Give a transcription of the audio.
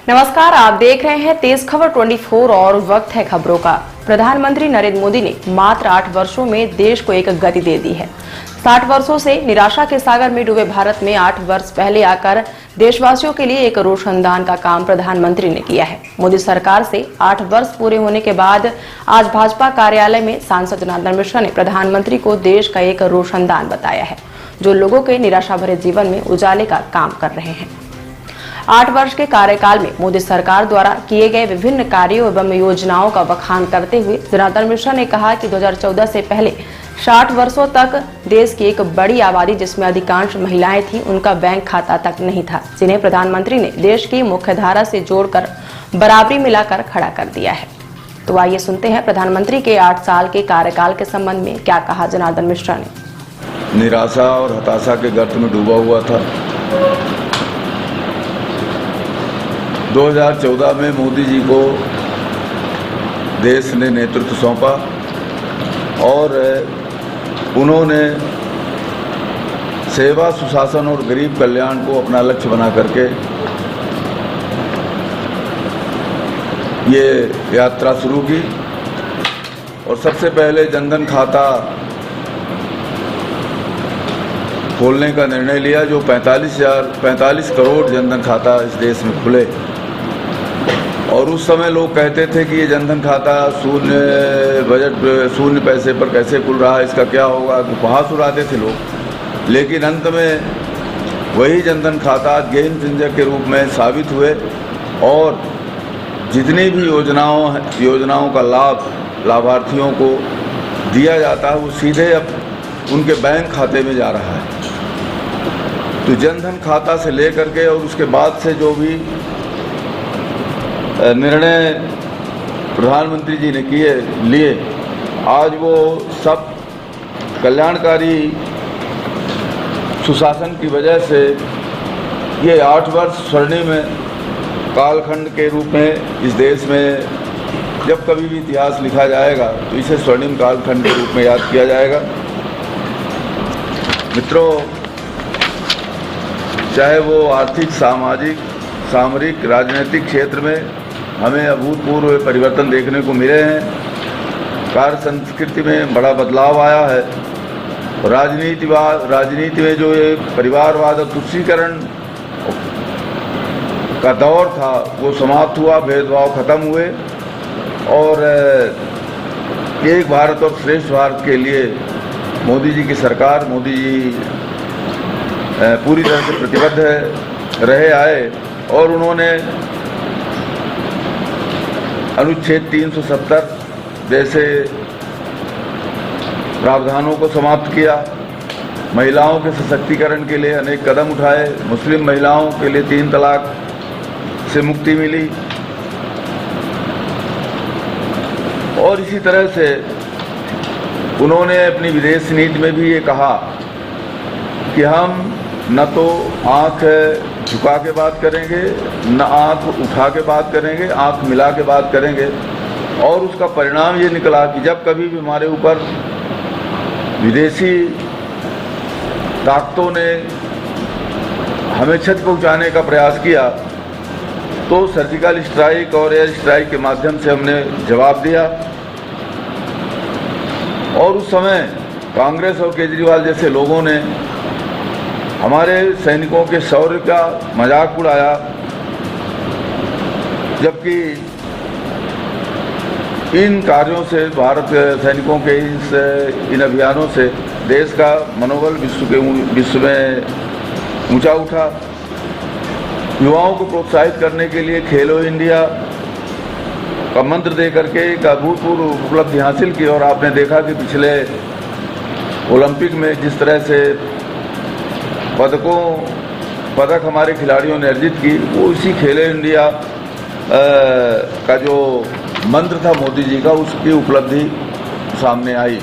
नमस्कार, आप देख रहे हैं तेज खबर 24 और वक्त है खबरों का। प्रधानमंत्री नरेंद्र मोदी ने मात्र 8 वर्षों में देश को एक गति दे दी है। 60 वर्षों से निराशा के सागर में डूबे भारत में 8 वर्ष पहले आकर देशवासियों के लिए एक रोशनदान का काम प्रधानमंत्री ने किया है। मोदी सरकार से 8 वर्ष पूरे होने के बाद आज भाजपा कार्यालय में सांसद जनार्दन मिश्रा ने प्रधानमंत्री को देश का एक रोशनदान बताया है, जो लोगों के निराशा भरे जीवन में उजाले का काम कर रहे हैं। 8 वर्ष के कार्यकाल में मोदी सरकार द्वारा किए गए विभिन्न कार्यों एवं योजनाओं का बखान करते हुए जनार्दन मिश्रा ने कहा कि 2014 से पहले 60 वर्षों तक देश की एक बड़ी आबादी, जिसमें अधिकांश महिलाएं थीं, उनका बैंक खाता तक नहीं था, जिन्हें प्रधानमंत्री ने देश की मुख्यधारा से जोड़कर बराबरी मिलाकर खड़ा कर दिया है। तो आइए सुनते हैं प्रधानमंत्री के 8 साल के कार्यकाल के संबंध में क्या कहा जनार्दन मिश्रा ने। निराशा और हताशा के गर्त में डूबा हुआ था। 2014 में मोदी जी को देश ने नेतृत्व सौंपा और उन्होंने सेवा, सुशासन और गरीब कल्याण को अपना लक्ष्य बना करके ये यात्रा शुरू की और सबसे पहले जनधन खाता खोलने का निर्णय लिया, जो 45 करोड़ जनधन खाता इस देश में खुले। और उस समय लोग कहते थे कि ये जनधन खाता शून्य पैसे पर कैसे खुल रहा है, इसका क्या होगा, उपहास उड़ाते थे लोग। लेकिन अंत में वही जनधन खाता गेम चेंजर के रूप में साबित हुए और जितनी भी योजनाओं का लाभ लाभार्थियों को दिया जाता है, वो सीधे अब उनके बैंक खाते में जा रहा है। तो जनधन खाता से लेकर के और उसके बाद से जो भी निर्णय प्रधानमंत्री जी ने लिए, आज वो सब कल्याणकारी सुशासन की वजह से ये 8 वर्ष स्वर्णिम कालखंड के रूप में इस देश में जब कभी भी इतिहास लिखा जाएगा तो इसे स्वर्णिम कालखंड के रूप में याद किया जाएगा। मित्रों, चाहे वो आर्थिक, सामाजिक, सामरिक, राजनीतिक क्षेत्र में हमें अभूतपूर्व परिवर्तन देखने को मिले हैं। कार्य संस्कृति में बड़ा बदलाव आया है। राजनीति में जो ये परिवारवाद और तुष्टीकरण का दौर था वो समाप्त हुआ, भेदभाव खत्म हुए और एक भारत और श्रेष्ठ भारत के लिए मोदी जी की सरकार, मोदी जी पूरी तरह से प्रतिबद्ध रहे आए और उन्होंने अनुच्छेद 370 जैसे प्रावधानों को समाप्त किया। महिलाओं के सशक्तिकरण के लिए अनेक कदम उठाए। मुस्लिम महिलाओं के लिए 3 तलाक से मुक्ति मिली और इसी तरह से उन्होंने अपनी विदेश नीति में भी ये कहा कि हम न तो आंख झुका के बात करेंगे, न आंख उठा के बात करेंगे, आंख मिला के बात करेंगे। और उसका परिणाम ये निकला कि जब कभी भी हमारे ऊपर विदेशी ताकतों ने हमें क्षति पहुंचाने का प्रयास किया तो सर्जिकल स्ट्राइक और एयर स्ट्राइक के माध्यम से हमने जवाब दिया। और उस समय कांग्रेस और केजरीवाल जैसे लोगों ने हमारे सैनिकों के शौर्य का मजाक उड़ाया, जबकि इन कार्यों से, भारत सैनिकों के इन अभियानों से देश का मनोबल विश्व में ऊंचा उठा। युवाओं को प्रोत्साहित करने के लिए खेलो इंडिया का मंत्र दे करके एक अभूतपूर्व उपलब्धि हासिल की और आपने देखा कि पिछले ओलंपिक में जिस तरह से पदक हमारे खिलाड़ियों ने अर्जित की, वो इसी खेलो इंडिया का जो मंत्र था मोदी जी का, उसकी उपलब्धि सामने आई।